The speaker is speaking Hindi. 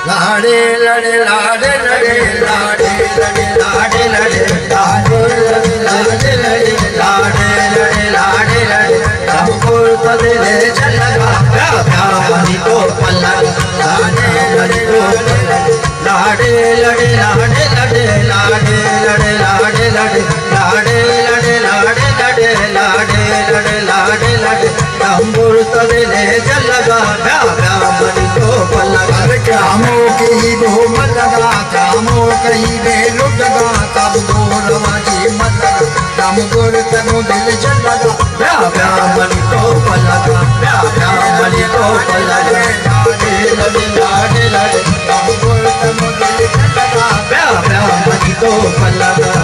लाडे लड़े लाडे लड़े लाडे लड़े लाडे लड़े लाडे लड़े लाडे लड़े लाडे लड़े रामपुर तले चल लगा प्यारी को पल्ला लाडे लड़े लाडे लड़े लाडे लड़े लाडे लड़े लाडे लड़े लाडे लड़े लाडे लड़े लाडे लड़े लाडे लड़े रामपुर तले चल लगा प्यारी को पल्ला कामो कहीं घूम लगा कामो कहीं बेलुट लगा तब गोरवाजी मत लगा राम गोर तनु दिल चल लगा ब्यामणि को पलगा ब्यामणि को पलगा लाडे लाडे लाडे राम गोर तनु दिल चल लगा ब्यामणि को पलगा